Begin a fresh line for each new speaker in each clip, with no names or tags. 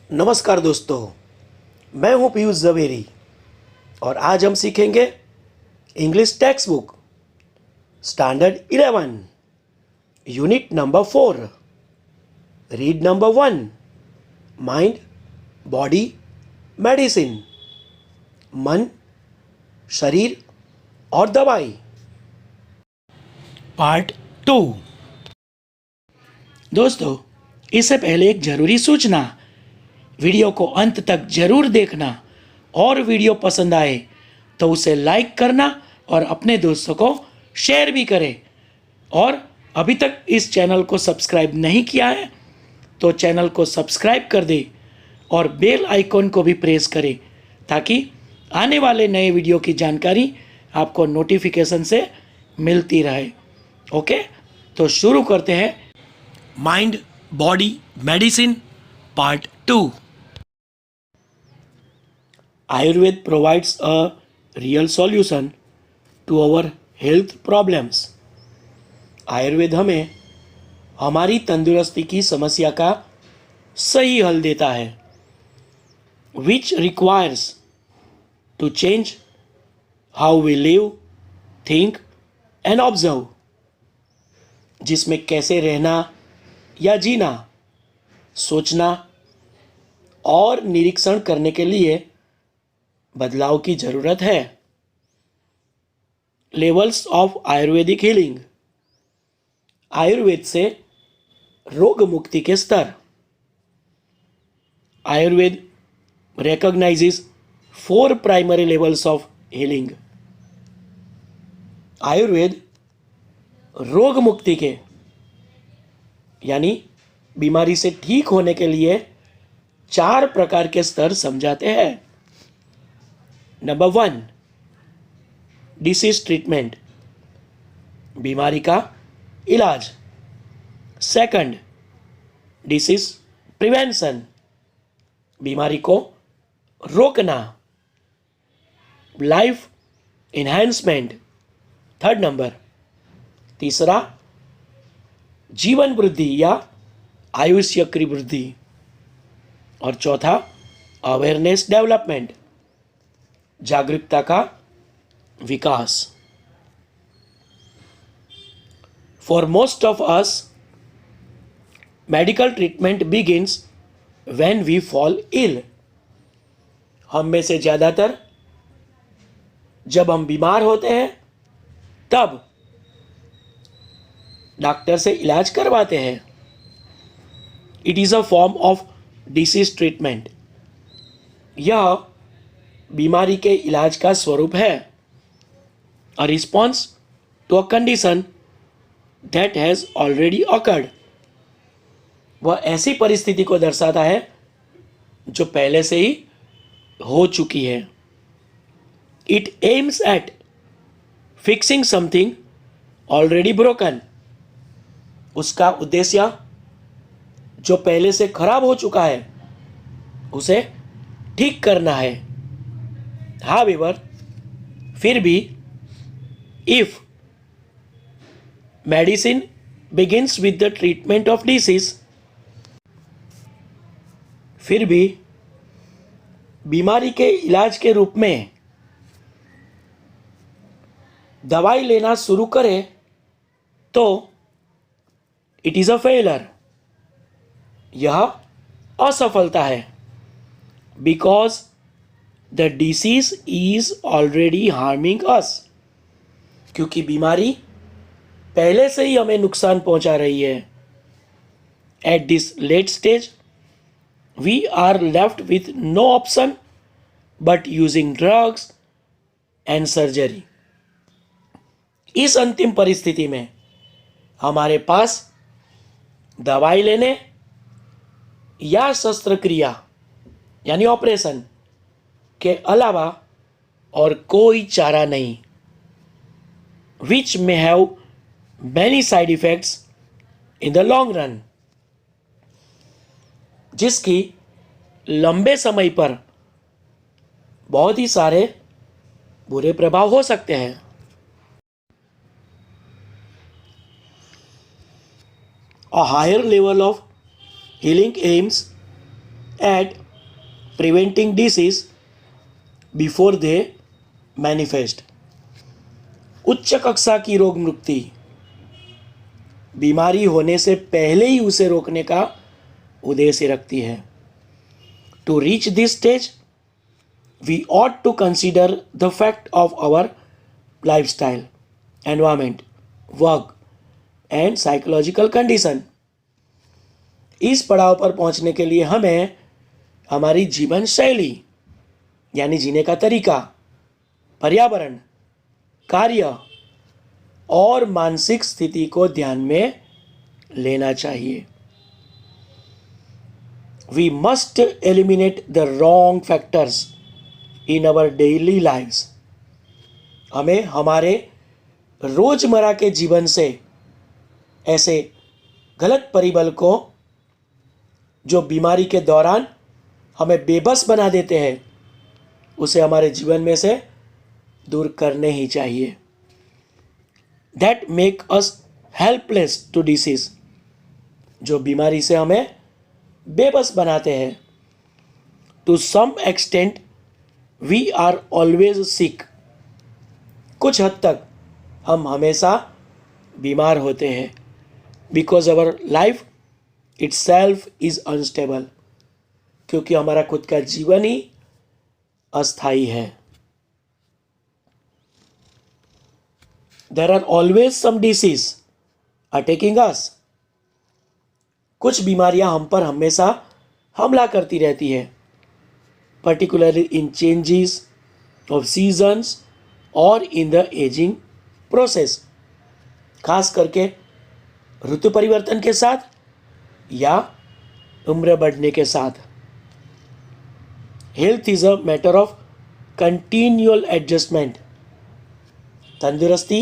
नमस्कार दोस्तों, मैं हूं पीयूष जवेरी और आज हम सीखेंगे English text book standard 11 unit number 4 read number 1 mind body medicine मन शरीर और दवाई। पार्ट 2। दोस्तों, इससे पहले एक ज़रूरी सूचना, वीडियो को अंत तक जरूर देखना और वीडियो पसंद आए तो उसे लाइक करना और अपने दोस्तों को शेयर भी करें। और अभी तक इस चैनल को सब्सक्राइब नहीं किया है तो चैनल को सब्सक्राइब कर दे और बेल आइकॉन को भी प्रेस करें ताकि आने वाले नए वीडियो की जानकारी आपको नोटिफिकेशन से मिलती रहे। ओके, तो शुरू करते हैं mind body medicine part 2। Ayurveda provides a real solution to our health problems. Ayurveda हमें हमारी तंदुरुस्ती की समस्या का सही हल देता है। Which requires to change how we live, think and observe. जिसमें कैसे रहना या जीना, सोचना और निरीक्षण करने के लिए बदलाव की जरूरत है। Levels of Ayurvedic healing, Ayurveda से रोग मुक्ति के स्तर। Ayurveda recognizes 4 primary levels of healing. Ayurveda रोग मुक्ति के यानी बीमारी से ठीक होने के लिए 4 प्रकार के स्तर समझाते हैं। नंबर 1, डिसीज ट्रीटमेंट, बीमारी का इलाज। सेकंड, डिसीज प्रिवेंशन, बीमारी को रोकना। Life enhancement, third number. तीसरा, जीवन वृद्धि या आयुष्य की वृद्धि। और चौथा, अवेयरनेस डेवलपमेंट, जागरूकता का विकास। For most of us medical treatment begins when we fall ill. हम में से ज़्यादातर जब हम बीमार होते हैं तब डॉक्टर से इलाज करवाते हैं। It is a form of disease treatment, यह बीमारी के इलाज का स्वरूप है। A response to a condition that has already occurred, वह ऐसी परिस्थिति को दर्शाता है जो पहले से ही हो चुकी है। It aims at fixing something already broken, उसका उद्देश्य जो पहले से खराब हो चुका है उसे ठीक करना है। However, फिर भी if medicine begins with the treatment of disease, फिर भी बीमारी के इलाज के रूप में दवाई लेना शुरू करे तो इट इज़ अ फेलर, यह असफलता है। Because the disease is already harming us, क्योंकि बीमारी पहले से ही हमें नुकसान पहुंचा रही है। At this late stage we are left with no option but using drugs and surgery. इस अंतिम परिस्थिति में हमारे पास दवाई लेने या शस्त्रक्रिया यानी ऑपरेशन के अलावा और कोई चारा नहीं। Which may have many side effects in the long run, जिसकी लंबे समय पर बहुत ही सारे बुरे प्रभाव हो सकते हैं। A higher level of healing aims at preventing disease before they manifest. उच्च कक्षा की रोग मुक्ति बीमारी होने से पहले ही उसे रोकने का उद्देश्य रखती है. To reach this stage, we ought to consider the fact of our lifestyle, environment, work and psychological condition. इस पड़ाव पर पहुंचने के लिए हमें हमारी जीवन शैली यानी जीने का तरीका, पर्यावरण, कार्य और मानसिक स्थिति को ध्यान में लेना चाहिए. We must eliminate the wrong factors in our daily lives. हमें हमारे रोजमर्रा के जीवन से ऐसे गलत परिबल को जो बीमारी के दौरान हमें बेबस बना देते हैं उसे हमारे जीवन में से दूर करने ही चाहिए. That make us helpless to disease. जो बीमारी से हमें बेबस बनाते हैं. To some extent we are always sick. कुछ हद तक हम हमेशा बीमार होते हैं. Because our life itself is unstable. क्योंकि हमारा खुद का जीवन ही अस्थायी है. There are always some disease attacking us. कुछ बीमारियां हम पर हमेशा हमला करती रहती है. Particularly in changes of seasons or in the aging process. खास करके ऋतु परिवर्तन के साथ या उम्र बढ़ने के साथ. Health is a matter of continual adjustment. तंदुरुस्ती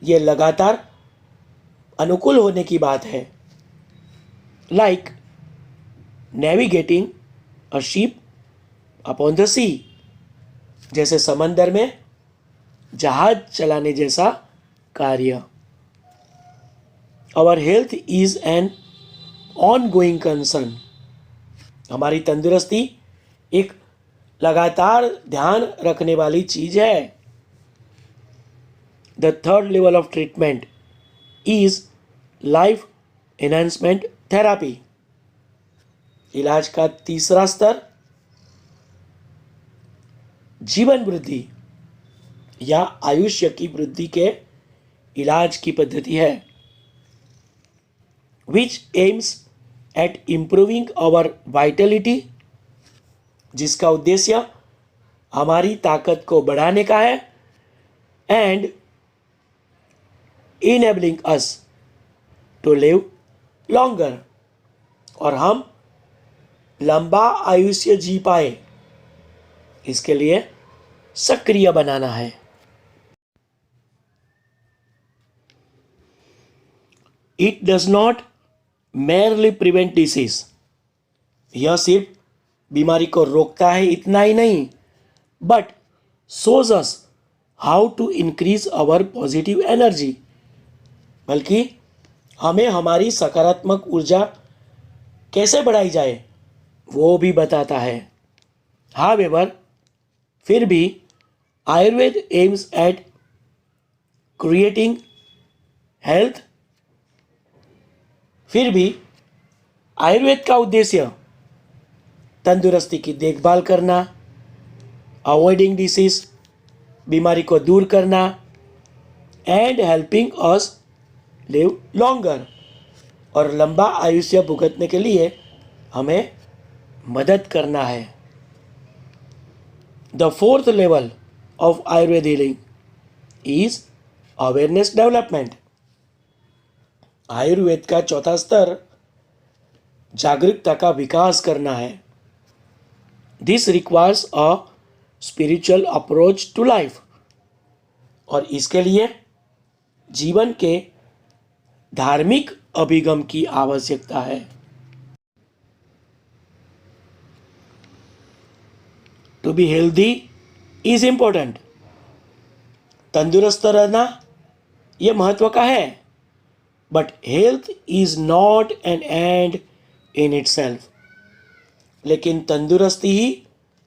ये लगातार अनुकूल होने की बात है. Like navigating a ship upon the sea. जैसे समंदर में जहाज चलाने जैसा कार्य. Our health is an ongoing concern. हमारी तंदुरुस्ती एक लगातार ध्यान रखने वाली चीज है. The third level of treatment is life enhancement therapy. इलाज का तीसरा स्तर जीवन वृद्धि या आयुष्य की वृद्धि के इलाज की पद्धति है. Which aims at improving our vitality. जिसका उद्देश्य हमारी ताकत को बढ़ाने का है. And enabling us to live longer. और हम लंबा आयुष्य जी पाए इसके लिए सक्रिय बनाना है. It does not merely prevent disease. यह सिर्फ बीमारी को रोकता है इतना ही नहीं, but shows us how to increase our positive energy. बल्कि हमें हमारी सकारात्मक ऊर्जा कैसे बढ़ाई जाए वो भी बताता है. However, फिर भी Ayurveda aims at creating health. फिर भी आयुर्वेद का उद्देश्य तंदुरुस्ती की देखभाल करना, अवॉइडिंग डिसीज बीमारी को दूर करना, and helping us live longer और लंबा आयुष्य भुगतने के लिए हमें मदद करना है. The fourth level of Ayurveda healing is awareness development. Ayurveda का चौथा स्तर जागरूकता का विकास करना है. This requires a spiritual approach to life. और इसके लिए जीवन के धार्मिक अभिगम की आवश्यकता है. To be healthy is important. तंदुरुस्त रहना यह महत्व का है. But health is not an end in itself. लेकिन तंदुरुस्ती ही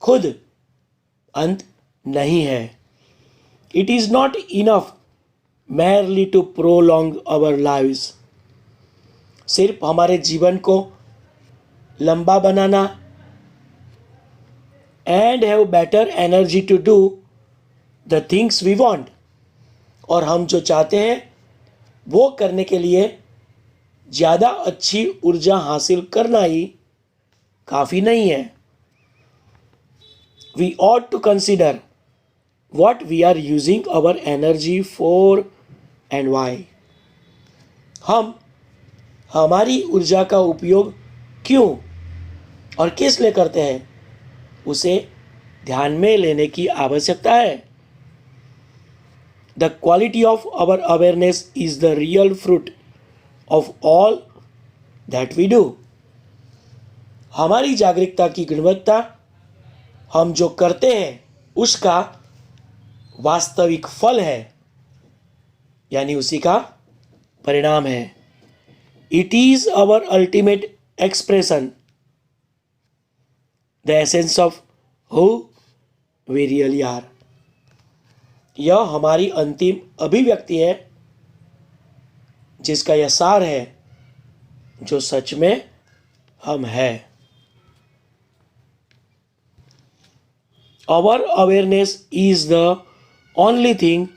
खुद अंत नहीं है। It is not enough merely to prolong our lives। सिर्फ हमारे जीवन को लंबा बनाना and have better energy to do the things we want, और हम जो चाहते हैं वो करने के लिए ज़्यादा अच्छी ऊर्जा हासिल करना ही काफ़ी नहीं है। We ought to consider what we are using our energy for and why। हम हमारी ऊर्जा का उपयोग क्यों और किस लिए करते हैं, उसे ध्यान में लेने की आवश्यकता है। The quality of our awareness is the real fruit of all that we do. हमारी जागरूकता की गुणवत्ता हम जो करते हैं उसका वास्तविक फल है, यानी उसी का परिणाम है। It is our ultimate expression, the essence of who we really are. यह हमारी अंतिम अभिव्यक्ति है जिसका यह सार है जो सच में हम हैं। Our awareness is the only thing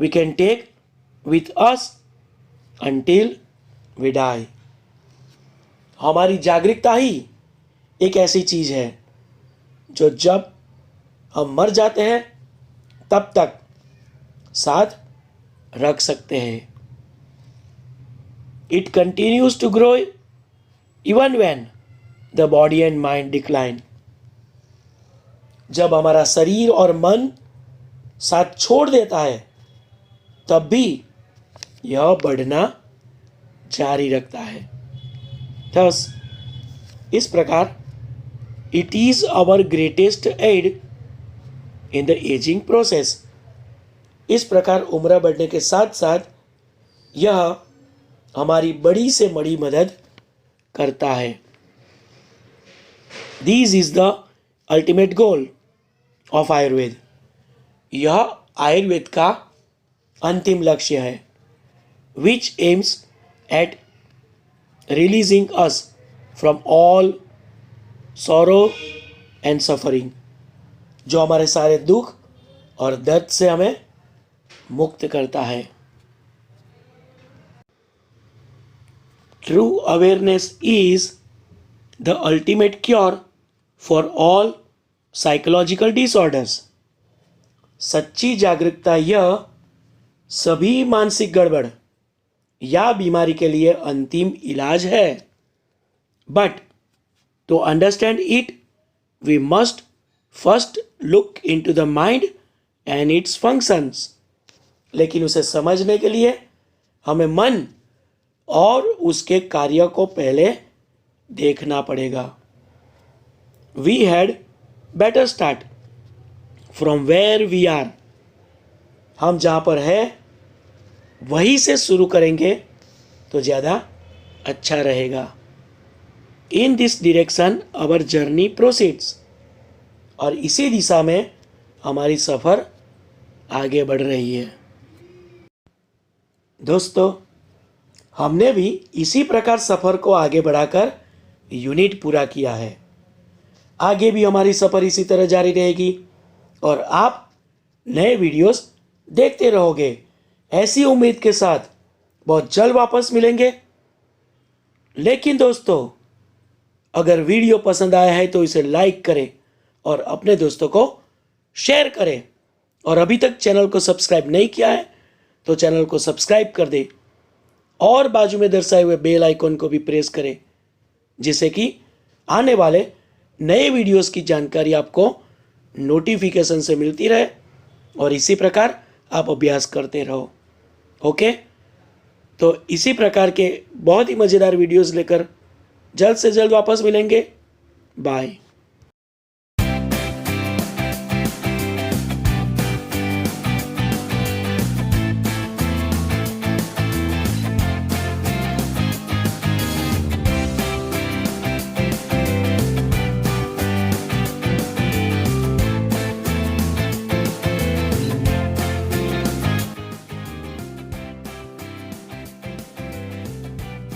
we can take with us until we die। हमारी जागरूकता ही एक ऐसी चीज़ है जो जब हम मर जाते हैं तब तक साथ रख सकते हैं। It continues to grow even when the body and mind decline। जब हमारा शरीर और मन साथ छोड़ देता है तब भी यह बढ़ना जारी रखता है। थस इस प्रकार it is our greatest aid in the ageing process. इस प्रकार उम्र बढ़ने के साथ साथ यह हमारी बड़ी से बड़ी मदद करता है। This is the ultimate goal of Ayurveda. यह आयुर्वेद का अंतिम लक्ष्य है। which aims at releasing us from all sorrow and suffering। जो हमारे सारे दुख और दर्द से हमें मुक्त करता है। True awareness is the ultimate cure for all psychological disorders। सच्ची जागरूकता यह सभी मानसिक गड़बड़ या बीमारी के लिए अंतिम इलाज है। But to understand it we must first look into the mind and its functions. लेकिन उसे समझने के लिए हमें मन और उसके कार्य को पहले देखना पड़ेगा। We had better start from where we are. हम जहाँ पर है वहीं से शुरू करेंगे तो ज़्यादा अच्छा रहेगा। In this direction our journey proceeds. और इसी दिशा में हमारी सफ़र आगे बढ़ रही है। दोस्तों, हमने भी इसी प्रकार सफ़र को आगे बढ़ाकर यूनिट पूरा किया है। आगे भी हमारी सफ़र इसी तरह जारी रहेगी और आप नए वीडियोस देखते रहोगे। ऐसी उम्मीद के साथ बहुत जल्द वापस मिलेंगे। लेकिन दोस्तों, अगर वीडियो पसंद आया है तो इसे लाइक करें और अपने दोस्तों को शेयर करें। और अभी तक चैनल को सब्सक्राइब नहीं किया है तो चैनल को सब्सक्राइब कर दें और बाजू में दर्शाए हुए बेल आइकन को भी प्रेस करें, जिससे कि आने वाले नए वीडियोस की जानकारी आपको नोटिफिकेशन से मिलती रहे और इसी प्रकार आप अभ्यास करते रहो। ओके, तो इसी प्रकार के बहुत ही मज़ेदार वीडियोस लेकर जल्द से जल्द वापस मिलेंगे। बाय।